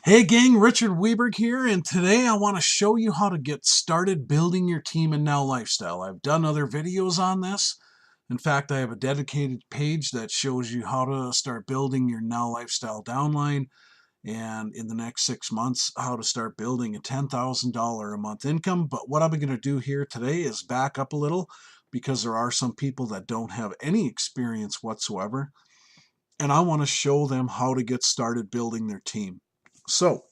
Hey gang, Richard Weberg here, and today I want to show you how to get started building your team in NowLifeStyle. I've done other videos on this. In fact, I have a dedicated page that shows you how to start building your NowLifeStyle downline, and in the next 6 months, how to start building a $10,000 a month income. But what I'm going to do here today is back up a little because there are some people that don't have any experience whatsoever, and I want to show them how to get started building their team. So,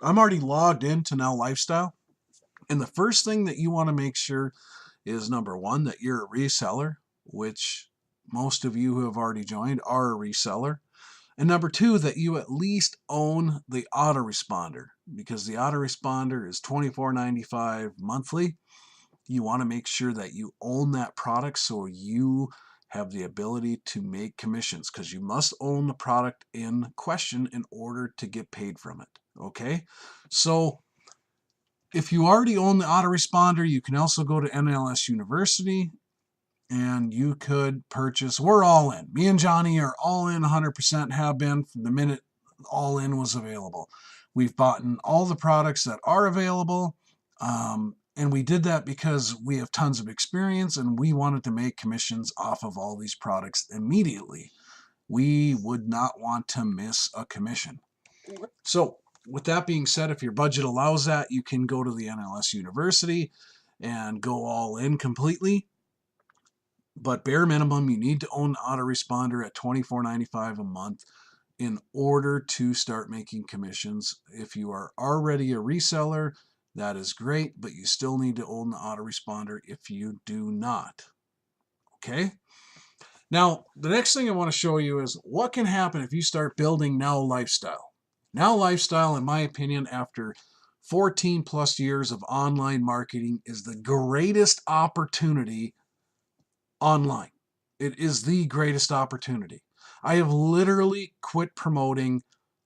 I'm already logged into NowLifeStyle. And the first thing that you want to make sure is number one, that you're a reseller, which most of you who have already joined are a reseller. And number two, that you at least own the autoresponder, because the autoresponder is $24.95 monthly. You want to make sure that you own that product so you have the ability to make commissions, because you must own the product in question in order to get paid from it. Okay, so if you already own the autoresponder, you can also go to MLS University and you could purchase. We're all in. Me and Johnny are all in 100%, have been from the minute all in was available. We've bought in all the products that are available. And we did that because we have tons of experience and we wanted to make commissions off of all these products immediately. We would not want to miss a commission. So, with that being said, if your budget allows that, you can go to the NLS University and go all in completely. But bare minimum, you need to own the autoresponder at $24.95 a month in order to start making commissions. If you are already a reseller, that is great, but you still need to own the autoresponder if you do not. Okay? Now, the next thing I want to show you is what can happen if you start building NowLifeStyle. NowLifeStyle, in my opinion, after 14 plus years of online marketing, is the greatest opportunity online. It is the greatest opportunity. I have literally quit promoting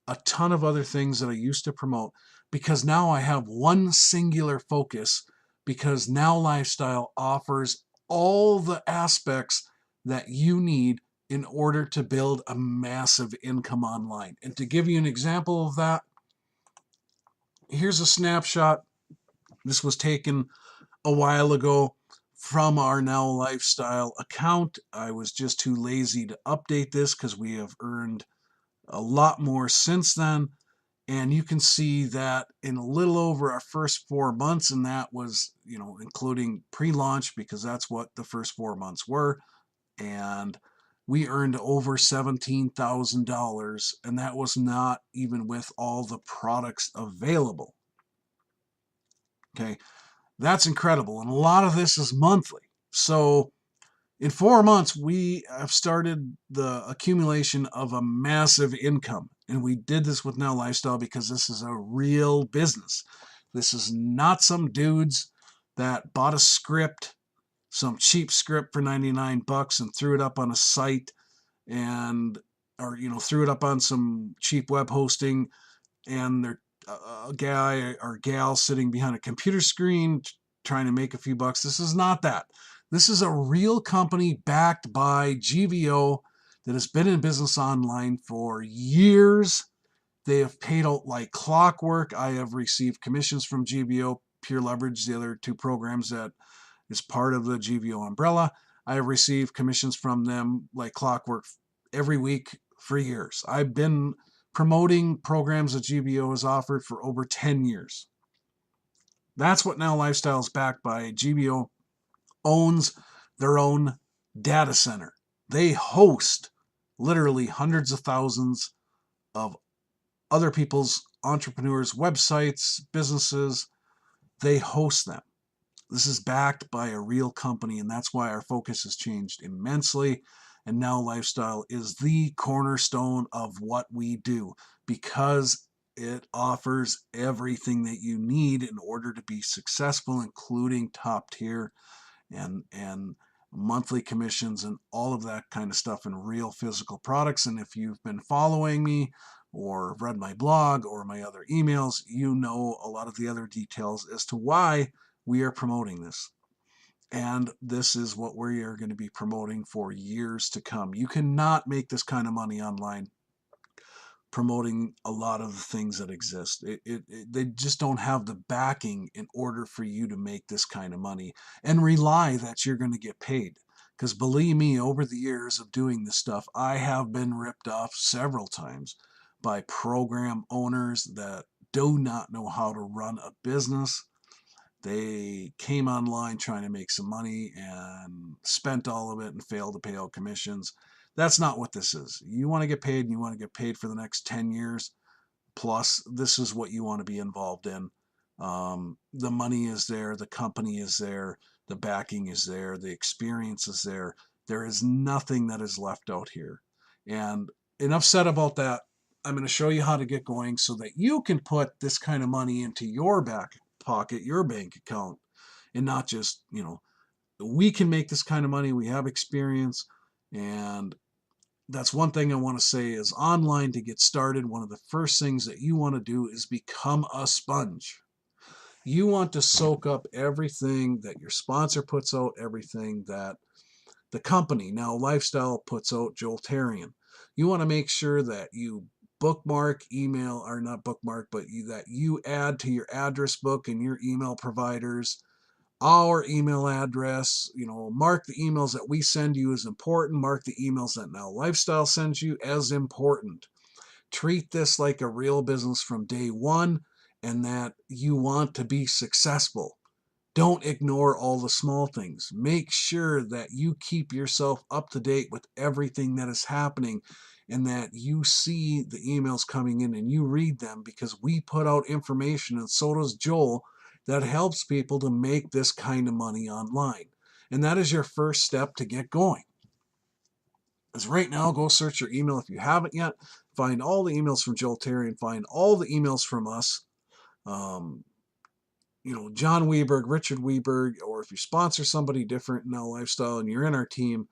a ton of other things that I used to promote because now I have one singular focus, because NowLifeStyle offers all the aspects that you need in order to build a massive income online. And to give you an example of that, here's a snapshot. This was taken a while ago from our NowLifeStyle account. I was just too lazy to update this because we have earned a lot more since then. And you can see that in a little over our first 4 months, and that was, including pre-launch, because that's what the first 4 months were. And we earned over $17,000, and that was not even with all the products available. Okay, that's incredible. And a lot of this is monthly. So in 4 months, we have started the accumulation of a massive income. And we did this with NowLifeStyle because this is a real business. This is not some dudes that bought a script, some cheap script for 99 bucks and threw it up on a site, and or threw it up on some cheap web hosting, and they're a guy or gal sitting behind a computer screen trying to make a few bucks. This is not that. This is a real company backed by GVO that has been in business online for years. They have paid out like clockwork. I have received commissions from GVO, Pure Leverage, the other two programs that is part of the GVO umbrella. I have received commissions from them like clockwork every week for years. I've been promoting programs that GVO has offered for over 10 years. That's what NowLifeStyle is backed by. GVO owns their own data center. They host literally hundreds of thousands of other people's entrepreneurs' websites, businesses. They host them. This is backed by a real company, and that's why our focus has changed immensely. And NowLifeStyle is the cornerstone of what we do, because it offers everything that you need in order to be successful, including top tier and monthly commissions and all of that kind of stuff, and real physical products. And if you've been following me or read my blog or my other emails, you know a lot of the other details as to why we are promoting this. And this is what we are going to be promoting for years to come. You cannot make this kind of money online promoting a lot of the things that exist. They just don't have the backing in order for you to make this kind of money and rely that you're going to get paid. Because believe me, over the years of doing this stuff, I have been ripped off several times by program owners that do not know how to run a business. They came online trying to make some money and spent all of it and failed to pay out commissions. That's not what this is. You want to get paid and you want to get paid for the next 10 years plus. This is what you want to be involved in. The money is there, the company is there, the backing is there, the experience is there. There is nothing that is left out here. And enough said about that. I'm going to show you how to get going so that you can put this kind of money into your back pocket, your bank account, and not just, we can make this kind of money. We have experience. And that's one thing I want to say is online to get started. One of the first things that you want to do is become a sponge. You want to soak up everything that your sponsor puts out, everything that the company, NowLifeStyle, puts out, Joltarian. You want to make sure that you bookmark email, or not bookmark, but that you add to your address book and your email providers our email address. Mark the emails that we send you as important. Mark the emails that NowLifeStyle sends you as important. Treat this like a real business from day one, and that you want to be successful. Don't ignore all the small things. Make sure that you keep yourself up to date with everything that is happening, and that you see the emails coming in and you read them, because we put out information, and so does Joel, that helps people to make this kind of money online. And that is your first step to get going. As right now, go search your email if you haven't yet. Find all the emails from Joltarian. Find all the emails from us. John Weberg, Richard Weberg, or if you sponsor somebody different in NowLifeStyle and you're in our team,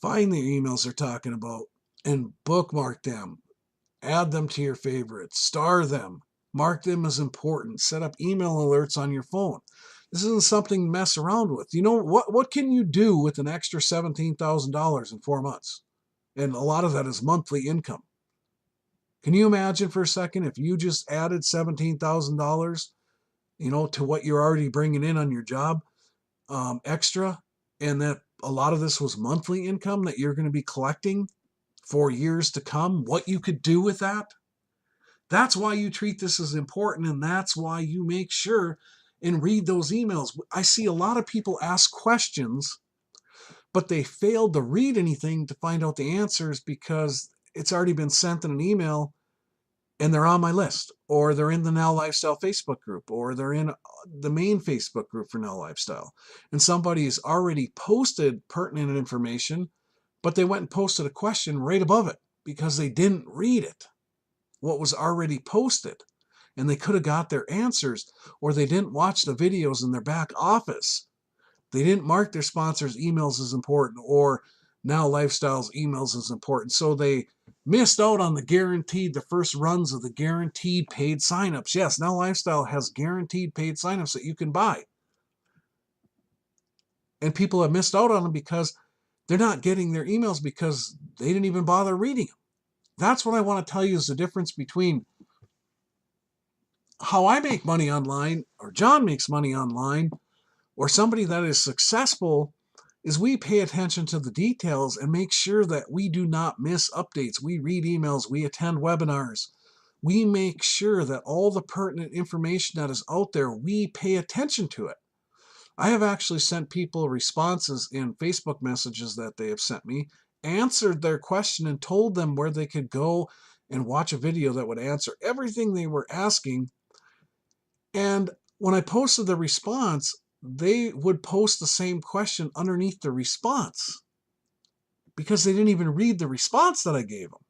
find the emails they're talking about and bookmark them. Add them to your favorites. Star them. Mark them as important. Set up email alerts on your phone. This isn't something to mess around with. What can you do with an extra $17,000 in 4 months? And a lot of that is monthly income. Can you imagine for a second if you just added $17,000, to what you're already bringing in on your job extra, and that a lot of this was monthly income that you're going to be collecting for years to come, what you could do with that? That's why you treat this as important, and that's why you make sure and read those emails. I see a lot of people ask questions, but they failed to read anything to find out the answers because it's already been sent in an email and they're on my list, or they're in the NowLifeStyle Facebook group, or they're in the main Facebook group for NowLifeStyle. And somebody's already posted pertinent information, but they went and posted a question right above it because they didn't read it, what was already posted. And they could have got their answers, or they didn't watch the videos in their back office. They didn't mark their sponsors' emails as important, or NowLifeStyle's emails as important. So they missed out on the first runs of the guaranteed paid signups. Yes, NowLifeStyle has guaranteed paid signups that you can buy. And people have missed out on them because they're not getting their emails because they didn't even bother reading them. That's what I want to tell you is the difference between how I make money online, or John makes money online, or somebody that is successful, is we pay attention to the details and make sure that we do not miss updates. We read emails, we attend webinars. We make sure that all the pertinent information that is out there, we pay attention to it. I have actually sent people responses in Facebook messages that they have sent me, answered their question and told them where they could go and watch a video that would answer everything they were asking. And when I posted the response, they would post the same question underneath the response because they didn't even read the response that I gave them.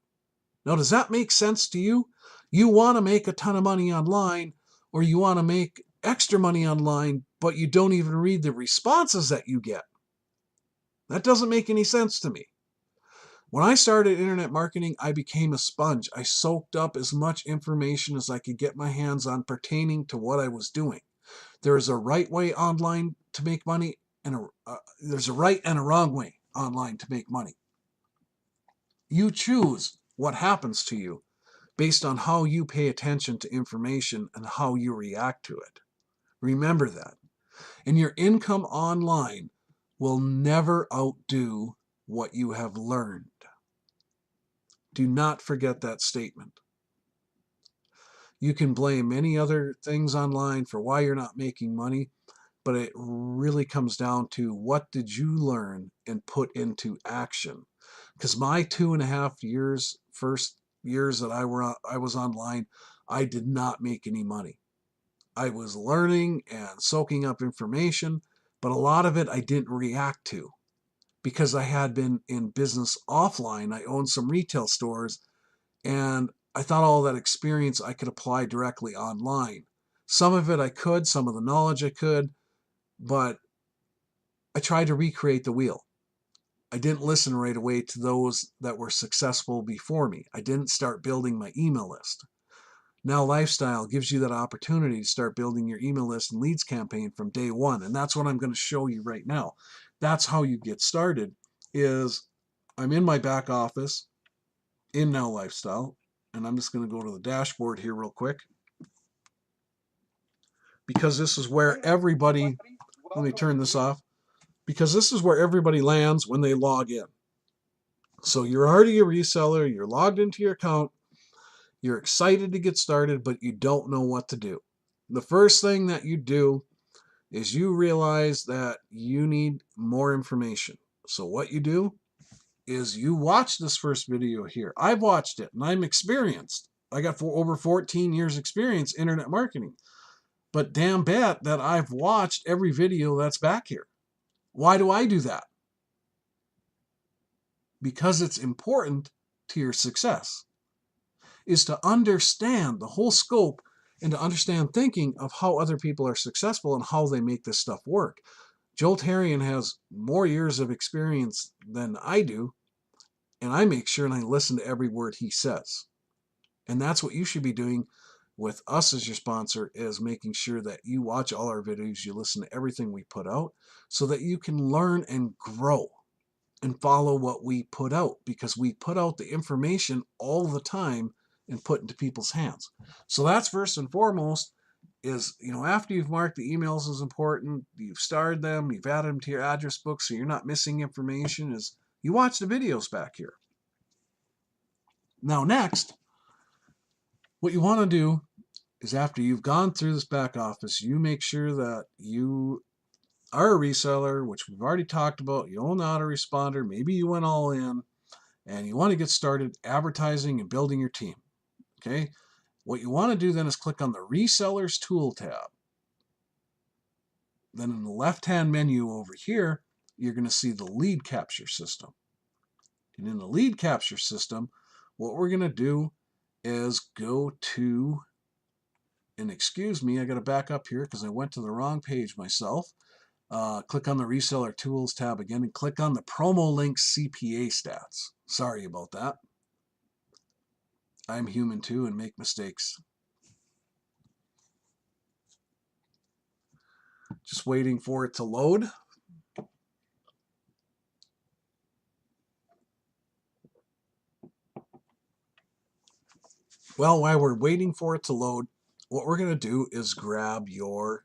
Now, does that make sense to you? You want to make a ton of money online, or you want to make extra money online, but you don't even read the responses that you get. That doesn't make any sense to me. When I started internet marketing, I became a sponge. I soaked up as much information as I could get my hands on pertaining to what I was doing. There is a right way online to make money, and there's a right and a wrong way online to make money. You choose what happens to you. based on how you pay attention to information and how you react to it. Remember that. And your income online will never outdo what you have learned. Do not forget that statement. You can blame many other things online for why you're not making money, but it really comes down to what did you learn and put into action. Because my 2.5 years, first years that I was online, I did not make any money. I was learning and soaking up information, but a lot of it I didn't react to because I had been in business offline. I owned some retail stores, and I thought all that experience I could apply directly online. Some of it I could, some of the knowledge I could, but I tried to recreate the wheel. I didn't listen right away to those that were successful before me. I didn't start building my email list. NowLifeStyle gives you that opportunity to start building your email list and leads campaign from day one. And that's what I'm going to show you right now. That's how you get started. Is I'm in my back office in NowLifeStyle, and I'm just going to go to the dashboard here real quick, because this is where everybody, let me turn this off, because this is where everybody lands when they log in. So you're already a reseller, you're logged into your account, you're excited to get started, but you don't know what to do. The first thing that you do is you realize that you need more information. So what you do is you watch this first video here. I've watched it and I'm experienced. I got over 14 years experience internet marketing. But damn bet that I've watched every video that's back here. Why do I do that? Because it's important to your success, is to understand the whole scope and to understand thinking of how other people are successful and how they make this stuff work. Joel Tarian has more years of experience than I do, and I make sure and I listen to every word he says. And that's what you should be doing with us as your sponsor, is making sure that you watch all our videos, you listen to everything we put out, so that you can learn and grow and follow what we put out, because we put out the information all the time and put into people's hands. So that's first and foremost, is, after you've marked the emails as important, you've starred them, you've added them to your address book so you're not missing information, is you watch the videos back here. Now next, what you want to do is, after you've gone through this back office, you make sure that you are a reseller, which we've already talked about. You own the Autoresponder, maybe you went all in, and you want to get started advertising and building your team. Okay, what you want to do then is click on the Resellers Tool tab. Then in the left-hand menu over here, you're going to see the lead capture system. And in the lead capture system, what we're going to do is go to, and excuse me, I got to back up here because I went to the wrong page myself. Click on the Reseller Tools tab again and click on the Promo Links CPA Stats. Sorry about that. I'm human too and make mistakes. Just waiting for it to load. Well, while we're waiting for it to load, what we're going to do is grab your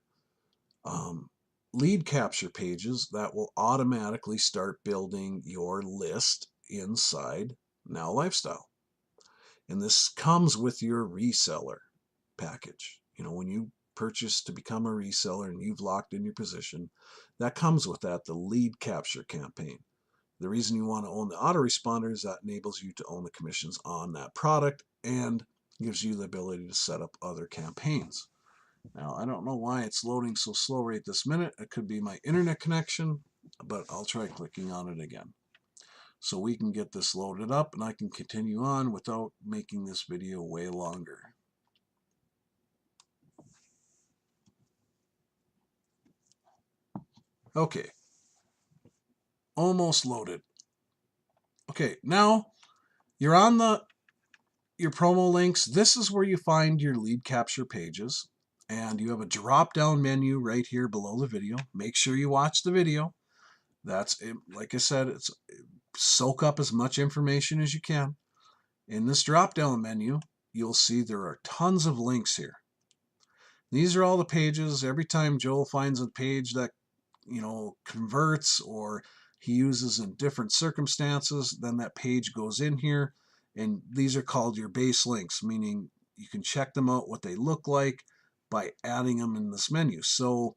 lead capture pages that will automatically start building your list inside NowLifeStyle. And this comes with your reseller package. When you purchase to become a reseller and you've locked in your position, that comes with that, the lead capture campaign. The reason you want to own the autoresponder is that enables you to own the commissions on that product and gives you the ability to set up other campaigns. Now, I don't know why it's loading so slow right this minute. It could be my internet connection, but I'll try clicking on it again, so we can get this loaded up and I can continue on without making this video way longer. Okay, almost loaded. Okay, now you're on your promo links. This is where you find your lead capture pages, and you have a drop down menu right here below the video. Make sure you watch the video. That's it. Like I said, it's soak up as much information as you can. In this drop down menu, you'll see there are tons of links here. These are all the pages. Every time Joel finds a page that, converts or he uses in different circumstances, then that page goes in here. And these are called your base links, meaning you can check them out, what they look like, by adding them in this menu. So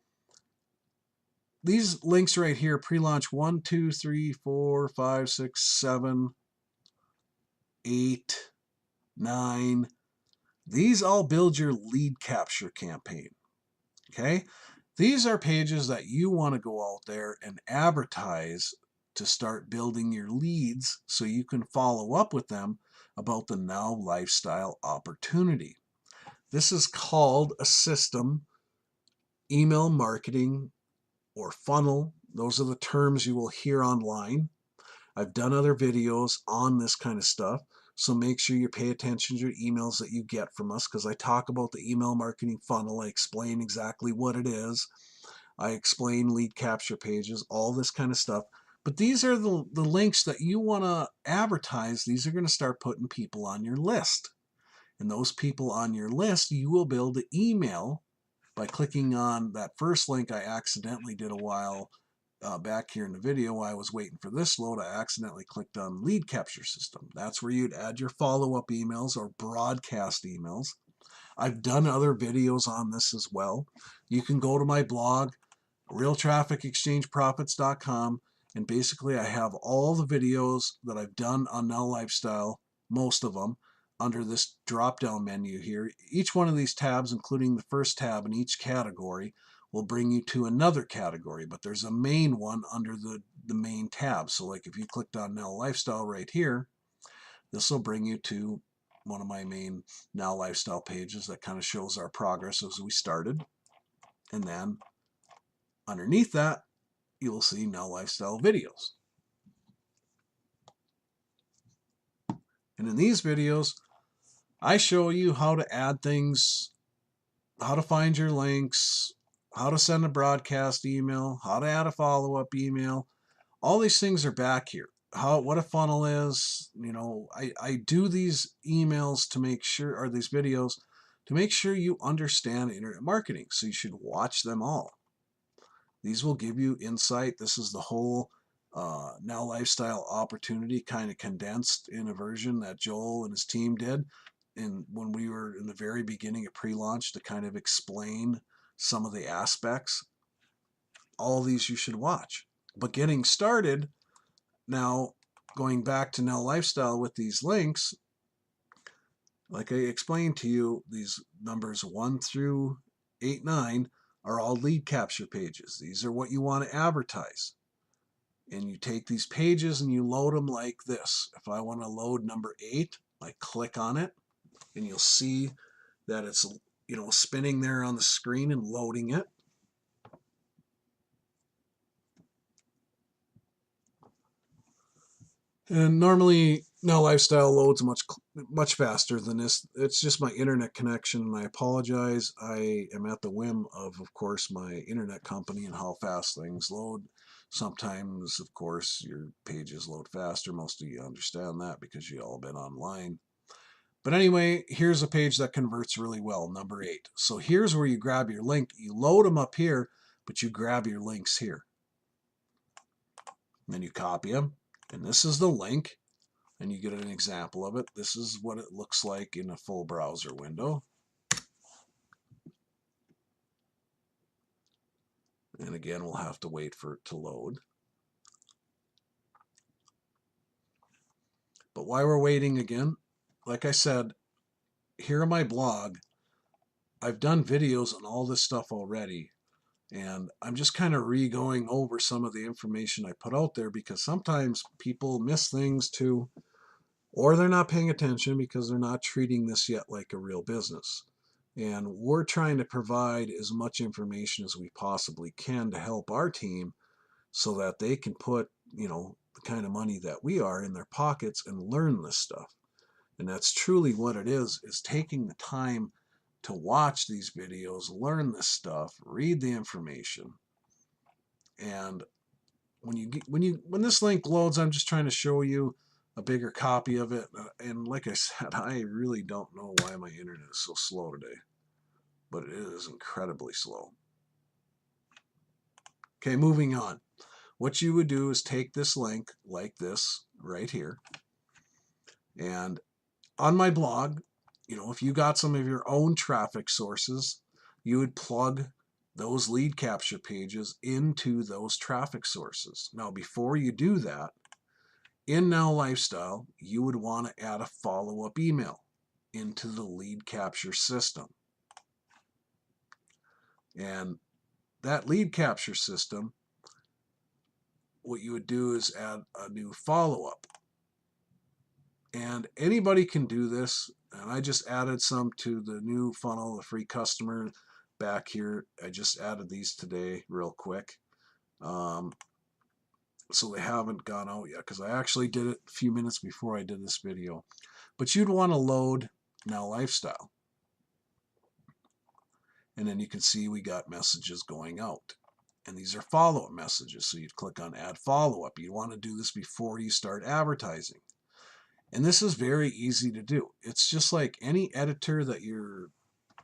these links right here, pre-launch 1, 2, 3, 4, 5, 6, 7, 8, 9. These all build your lead capture campaign. Okay? These are pages that you want to go out there and advertise to start building your leads so you can follow up with them about the NowLifeStyle opportunity. This is called a system, email marketing, or funnel. Those are the terms you will hear online. I've done other videos on this kind of stuff, so make sure you pay attention to your emails that you get from us, because I talk about the email marketing funnel. I explain exactly what it is. I explain lead capture pages, all this kind of stuff. But these are the links that you want to advertise. These are going to start putting people on your list. And those people on your list, you will be able to email by clicking on that first link I accidentally did a while back here in the video while I was waiting for this load. I accidentally clicked on lead capture system. That's where you'd add your follow-up emails or broadcast emails. I've done other videos on this as well. You can go to my blog, realtrafficexchangeprofits.com, and basically I have all the videos that I've done on NowLifeStyle, most of them, under this drop-down menu here. Each one of these tabs, including the first tab in each category, will bring you to another category, but there's a main one under the main tab. So like if you clicked on NowLifeStyle right here, this will bring you to one of my main NowLifeStyle pages that kind of shows our progress as we started. And then underneath that, you'll see NowLifeStyle videos. And in these videos, I show you how to add things, how to find your links, how to send a broadcast email, how to add a follow-up email. All these things are back here. What a funnel is. I do these emails to make sure, or these videos, to make sure you understand internet marketing. So you should watch them all. These will give you insight. This is the whole NowLifeStyle opportunity kind of condensed in a version that Joel and his team did. And when we were in the very beginning of pre-launch to kind of explain some of the aspects, all these you should watch. But getting started, now going back to NowLifeStyle with these links, like I explained to you, these numbers 1 through 8, 9 are all lead capture pages. These are what you want to advertise. And you take these pages and you load them like this. If I want to load number 8, I click on it, and you'll see that it's spinning there on the screen and loading it. And normally NowLifeStyle loads much faster than this. It's just my internet connection, and I apologize. I am at the whim of course, my internet company and how fast things load. Sometimes, of course, your pages load faster. Most of you understand that because you all been online. But anyway, here's a page that converts really well, number 8. So here's where you grab your link. You load them up here, but you grab your links here. And then you copy them. And this is the link, and you get an example of it. This is what it looks like in a full browser window. And again, we'll have to wait for it to load. But while we're waiting again, like I said, here on my blog, I've done videos on all this stuff already. And I'm just kind of re-going over some of the information I put out there, because sometimes people miss things too, or they're not paying attention because they're not treating this yet like a real business. And we're trying to provide as much information as we possibly can to help our team so that they can put, the kind of money that we are in their pockets and learn this stuff. And that's truly what it is taking the time to watch these videos, learn this stuff, read the information. And when this link loads, I'm just trying to show you a bigger copy of it. And like I said, I really don't know why my internet is so slow today, but it is incredibly slow. Okay, moving on. What you would do is take this link like this right here, and on my blog, if you got some of your own traffic sources, you would plug those lead capture pages into those traffic sources. Now, before you do that, in NowLifeStyle, you would want to add a follow-up email into the lead capture system. And that lead capture system, what you would do is add a new follow-up. And anybody can do this. And I just added some to the new funnel, the free customer back here. I just added these today real quick. So they haven't gone out yet because I actually did it a few minutes before I did this video. But you'd want to load NowLifeStyle. And then you can see we got messages going out. And these are follow-up messages. So you'd click on add follow-up. You want to do this before you start advertising. And this is very easy to do. It's just like any editor that your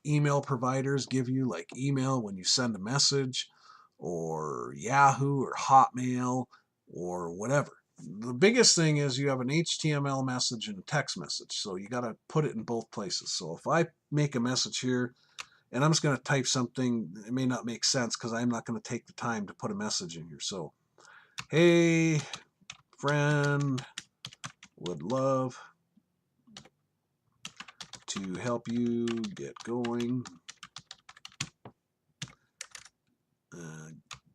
email providers give you, like email when you send a message, or Yahoo or Hotmail or whatever. The biggest thing is you have an HTML message and a text message. So you got to put it in both places. So if I make a message here and I'm just going to type something, it may not make sense because I'm not going to take the time to put a message in here. So, hey, friend, would love to help you get going.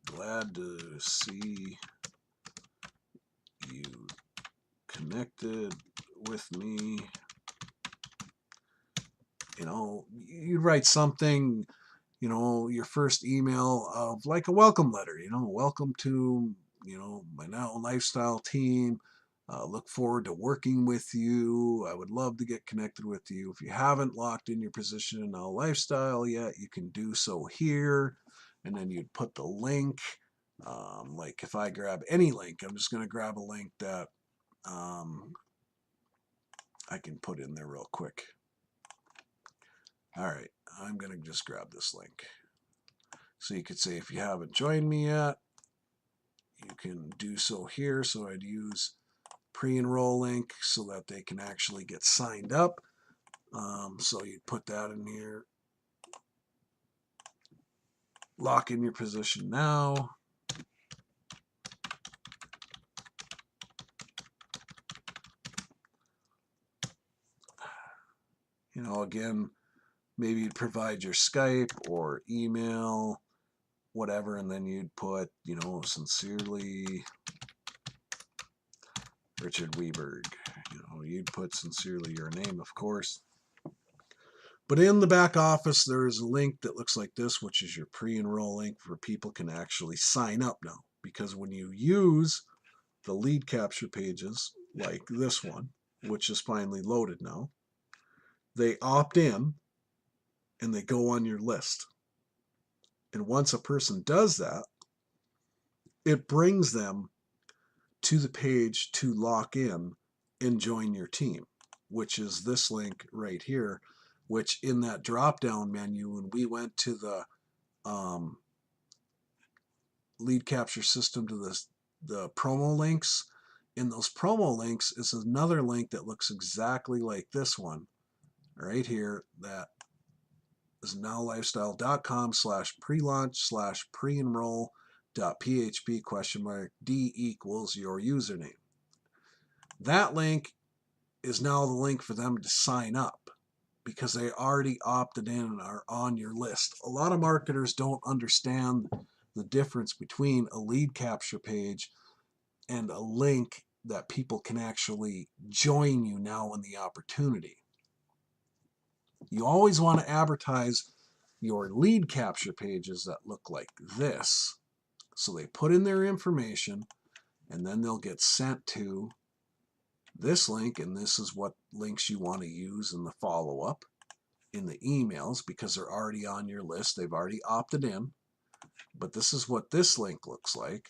Glad to see you connected with me. You'd write something, your first email of like a welcome letter, welcome to, my NowLifeStyle team. Look forward to working with you. I would love to get connected with you. If you haven't locked in your position in NowLifeStyle yet, you can do so here. And then you'd put the link. Like if I grab any link, I'm just going to grab a link that I can put in there real quick. All right, I'm going to just grab this link. So you could say, if you haven't joined me yet, you can do so here. So I'd use pre-enroll link so that they can actually get signed up. So you'd put that in here. Lock in your position now. Again, maybe you'd provide your Skype or email, whatever, and then you'd put, sincerely Richard Weberg. You'd put sincerely your name, of course. But in the back office, there is a link that looks like this, which is your pre-enroll link where people can actually sign up now. Because when you use the lead capture pages like this one, which is finally loaded now, they opt in and they go on your list. And once a person does that, it brings them to the page to lock in and join your team, which is this link right here, which in that drop-down menu, when we went to the lead capture system to the promo links, in those promo links is another link that looks exactly like this one right here, that is nowlifestyle.com/prelaunch/pre-enroll.php?D equals your username. That link is now the link for them to sign up because they already opted in and are on your list. A lot of marketers don't understand the difference between a lead capture page and a link that people can actually join you now in the opportunity. You always want to advertise your lead capture pages that look like this. So they put in their information and then they'll get sent to this link, and this is what links you want to use in the follow-up in the emails because they're already on your list. They've already opted in. But this is what this link looks like.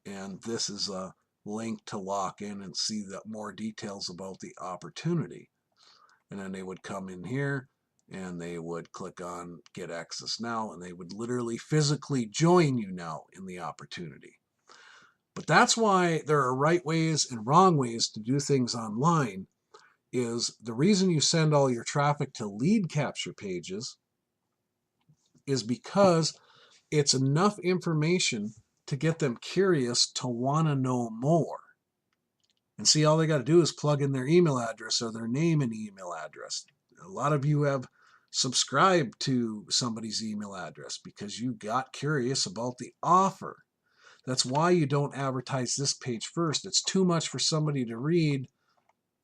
And this is a link to lock in and see more details about the opportunity. And then they would come in here and they would click on Get Access Now, and they would literally physically join you now in the opportunity. But that's why there are right ways and wrong ways to do things online. Is the reason you send all your traffic to lead capture pages is because it's enough information to get them curious to want to know more. And see, all they got to do is plug in their email address or their name and email address. A lot of you have subscribed to somebody's email address because you got curious about the offer. That's why you don't advertise this page first. It's too much for somebody to read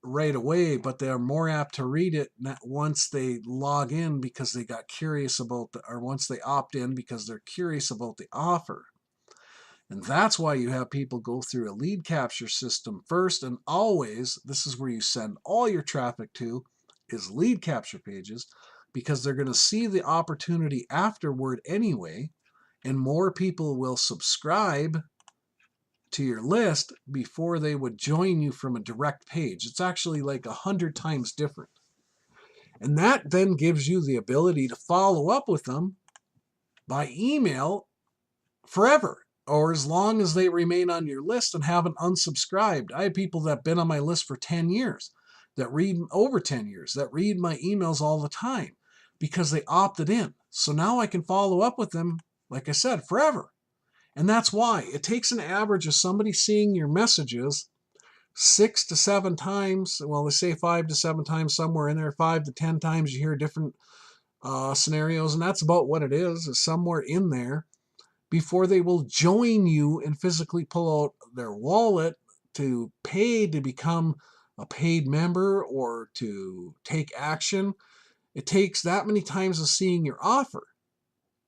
right away, but they're more apt to read it once they log in because they got curious about or once they opt in because they're curious about the offer. And that's why you have people go through a lead capture system first, and always, this is where you send all your traffic to, is lead capture pages, because they're going to see the opportunity afterward anyway, and more people will subscribe to your list before they would join you from a direct page. It's actually like 100 times different. And that then gives you the ability to follow up with them by email forever, or as long as they remain on your list and haven't unsubscribed. I have people that have been on my list for 10 years, that read over 10 years, that read my emails all the time because they opted in. So now I can follow up with them, like I said, forever. And that's why it takes an average of somebody seeing your messages 6 to 7 times. Well, they say 5 to 7 times, somewhere in there, 5 to 10 times. You hear different scenarios, and that's about what it is somewhere in there, before they will join you and physically pull out their wallet to pay to become a paid member or to take action. It takes that many times of seeing your offer.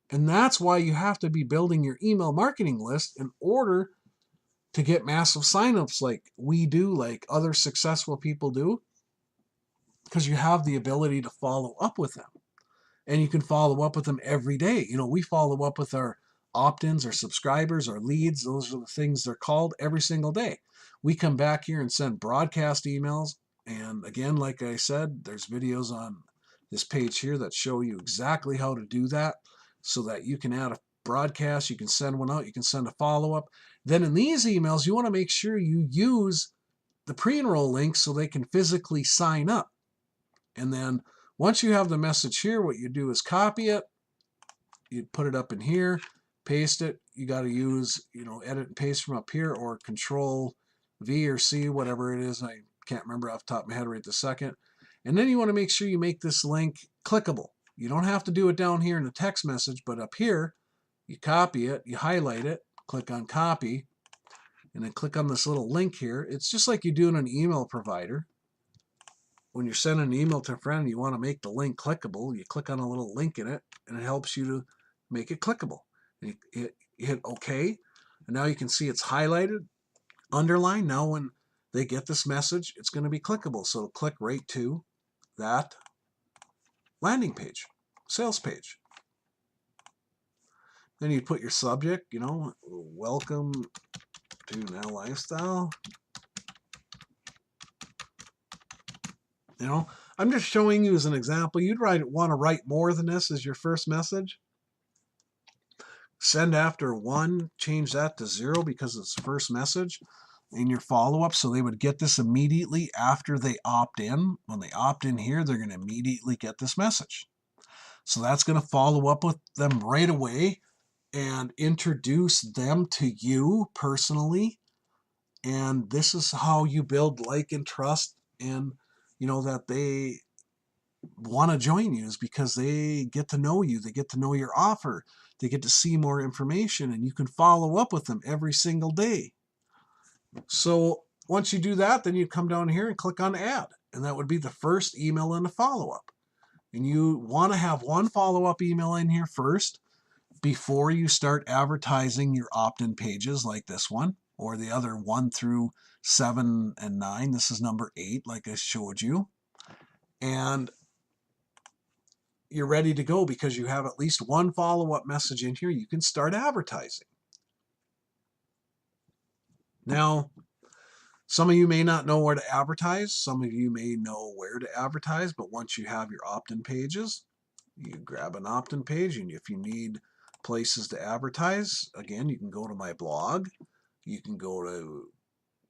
And that's why you have to be building your email marketing list in order to get massive signups like we do, like other successful people do, because you have the ability to follow up with them. And you can follow up with them every day. You know, we follow up with our opt-ins, our subscribers, our leads. Those are the things they're called every single day. We come back here and send broadcast emails. And again, like I said, there's videos on this page here that show you exactly how to do that so that you can add a broadcast, you can send one out, you can send a follow-up. Then in these emails, you want to make sure you use the pre-enroll link so they can physically sign up. And then once you have the message here, what you do is copy it, you put it up in here, paste it. You got to use, edit and paste from up here, or Control V or C, whatever it is. I can't remember off the top of my head right this second. And then you want to make sure you make this link clickable. You don't have to do it down here in the text message, but up here, you copy it, you highlight it, click on copy, and then click on this little link here. It's just like you do in an email provider. When you're sending an email to a friend, you want to make the link clickable. You click on a little link in it, and it helps you to make it clickable. And you hit OK, and now you can see it's highlighted, underlined. Now when they get this message, it's going to be clickable. So click right to that landing page, sales page. Then you put your subject, welcome to NowLifeStyle. I'm just showing you as an example. You'd want to write more than this as your first message. Send after 1, change that to 0 because it's the first message in your follow-up. So they would get this immediately after they opt in. When they opt in here, they're going to immediately get this message. So that's going to follow up with them right away and introduce them to you personally. And this is how you build like and trust, and that they want to join you, is because they get to know you, they get to know your offer, they get to see more information, and you can follow up with them every single day. So once you do that, then you come down here and click on add, and that would be the first email in the follow-up. And you want to have one follow-up email in here first before you start advertising your opt-in pages like this one, or the other 1 through 7 and 9. This is number 8, like I showed you. And you're ready to go because you have at least one follow-up message in here. You can start advertising. Now, some of you may not know where to advertise. Some of you may know where to advertise, but once you have your opt-in pages, you grab an opt-in page, and if you need places to advertise, again, you can go to my blog. You can go to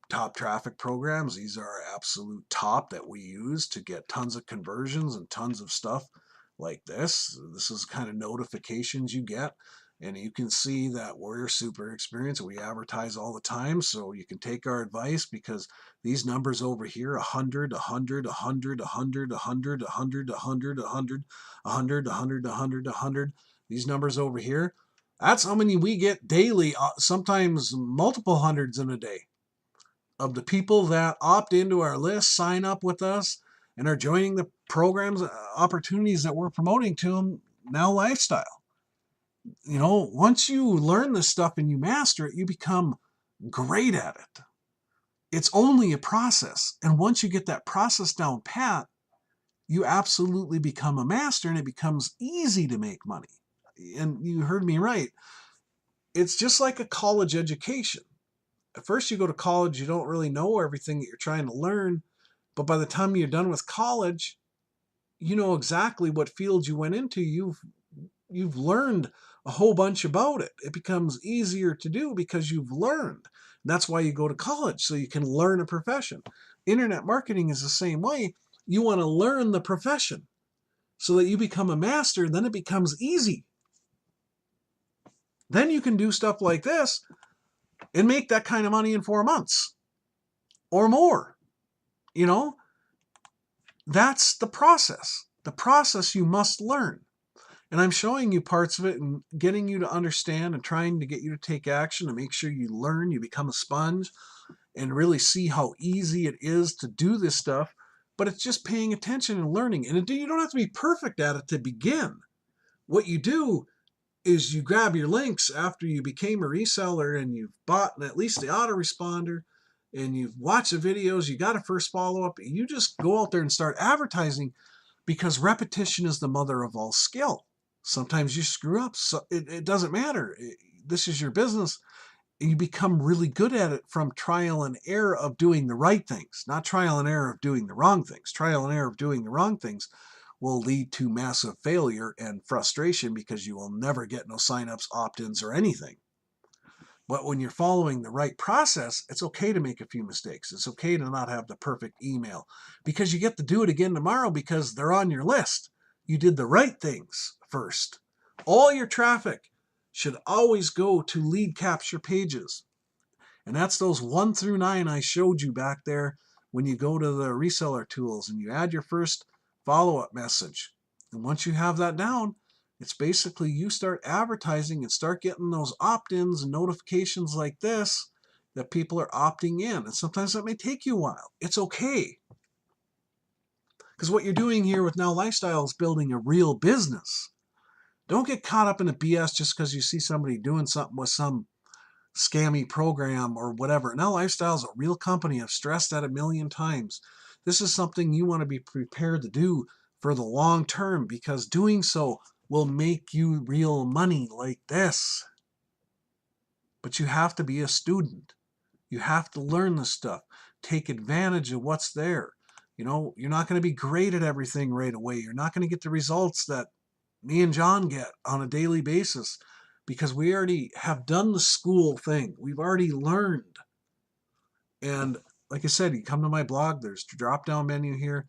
top traffic programs. These are our absolute top that we use to get tons of conversions and tons of stuff like this. This is kind of notifications you get. And you can see that we're super experienced. We advertise all the time, so you can take our advice, because these numbers over here, 100, 100, 100, 100, 100, 100, 100, 100, 100, 100, 100, 100, these numbers over here, that's how many we get daily, sometimes multiple hundreds in a day, of the people that opt into our list, sign up with us, and are joining the programs, opportunities that we're promoting to them. Now Lifestyle. Once you learn this stuff and you master it, you become great at it. It's only a process. And once you get that process down pat, you absolutely become a master, and it becomes easy to make money. And you heard me right. It's just like a college education. At first you go to college, you don't really know everything that you're trying to learn. But by the time you're done with college, you know exactly what field you went into. You've learned a whole bunch about it. It becomes easier to do because you've learned. That's why you go to college, so you can learn a profession. Internet marketing is the same way. You want to learn the profession so that you become a master, then it becomes easy. Then you can do stuff like this and make that kind of money in 4 months or more. That's the process. The process you must learn. And I'm showing you parts of it and getting you to understand and trying to get you to take action to make sure you learn, you become a sponge, and really see how easy it is to do this stuff. But it's just paying attention and learning. And you don't have to be perfect at it to begin. What you do is you grab your links after you became a reseller and you've bought at least the autoresponder and you've watched the videos, you got a first follow-up, you just go out there and start advertising, because repetition is the mother of all skill. Sometimes you screw up. So it doesn't matter. This is your business. You become really good at it from trial and error of doing the right things, not trial and error of doing the wrong things. Trial and error of doing the wrong things will lead to massive failure and frustration, because you will never get no signups, opt-ins, or anything. But when you're following the right process, it's okay to make a few mistakes. It's okay to not have the perfect email, because you get to do it again tomorrow because they're on your list. You did the right things first. All your traffic should always go to lead capture pages. And that's those 1 through 9 I showed you back there when you go to the reseller tools and you add your first follow-up message. And once you have that down, it's basically you start advertising and start getting those opt-ins and notifications like this that people are opting in. And sometimes that may take you a while. It's okay. Because what you're doing here with Now Lifestyle is building a real business. Don't get caught up in the BS just because you see somebody doing something with some scammy program or whatever. Now Lifestyle is a real company. I've stressed that a million times. This is something you want to be prepared to do for the long term, because doing so will make you real money like this. But you have to be a student. You have to learn this stuff. Take advantage of what's there. You're not going to be great at everything right away. You're not going to get the results that me and John get on a daily basis, because we already have done the school thing. We've already learned. And like I said, you come to my blog, there's a drop-down menu here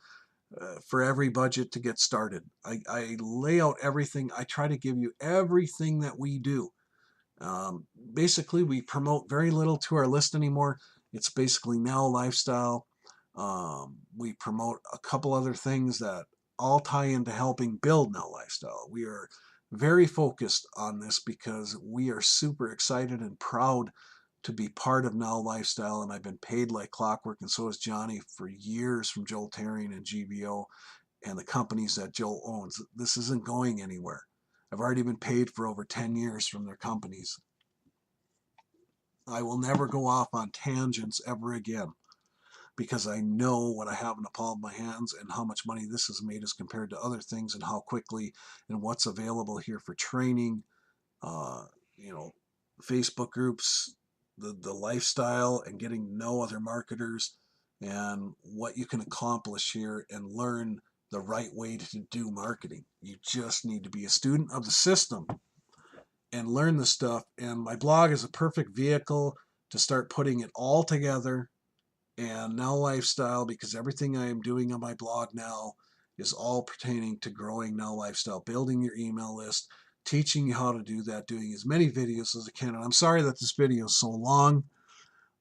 for every budget to get started. I lay out everything. I try to give you everything that we do. Basically, we promote very little to our list anymore. It's basically Now Lifestyle. We promote a couple other things that all tie into helping build Now Lifestyle. We are very focused on this because we are super excited and proud to be part of Now Lifestyle, and I've been paid like clockwork, and so has Johnny, for years from Joel Tarian and GBO and the companies that Joel owns. This isn't going anywhere. I've already been paid for over 10 years from their companies. I will never go off on tangents ever again, because I know what I have in the palm of my hands and how much money this has made as compared to other things, and how quickly, and what's available here for training, Facebook groups, the lifestyle and getting to know other marketers and what you can accomplish here and learn the right way to do marketing. You just need to be a student of the system and learn the stuff. And my blog is a perfect vehicle to start putting it all together. And Now Lifestyle, because everything I am doing on my blog now is all pertaining to growing Now Lifestyle, building your email list, teaching you how to do that, doing as many videos as I can. And I'm sorry that this video is so long.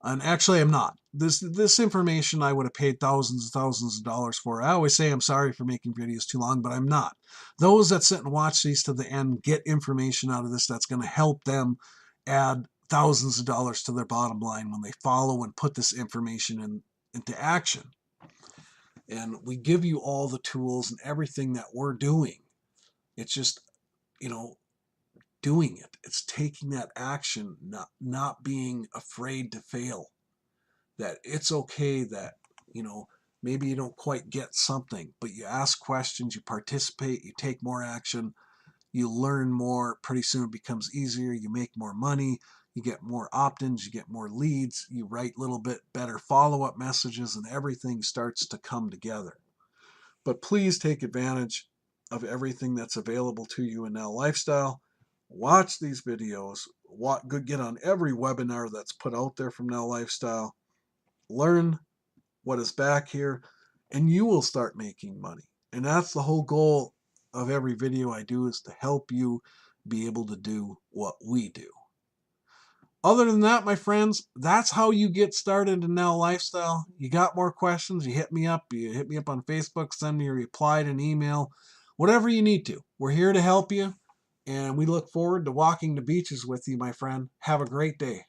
And actually, I'm not. This information I would have paid thousands and thousands of dollars for. I always say I'm sorry for making videos too long, but I'm not. Those that sit and watch these to the end get information out of this that's going to help them add thousands of dollars to their bottom line when they follow and put this information into action. And we give you all the tools and everything that we're doing. It's just, doing it. It's taking that action, not being afraid to fail. That it's okay that, maybe you don't quite get something, but you ask questions, you participate, you take more action, you learn more. Pretty soon it becomes easier. You make more money, you get more opt-ins, you get more leads, you write a little bit better follow-up messages, and everything starts to come together. But please take advantage of everything that's available to you in Now Lifestyle. Watch these videos, get on every webinar that's put out there from Now Lifestyle, learn what is back here, and you will start making money. And that's the whole goal of every video I do, is to help you be able to do what we do. Other than that, my friends, that's how you get started in Now Lifestyle. You got more questions, you hit me up. You hit me up on Facebook, send me a reply to an email, whatever you need to. We're here to help you, and we look forward to walking the beaches with you, my friend. Have a great day.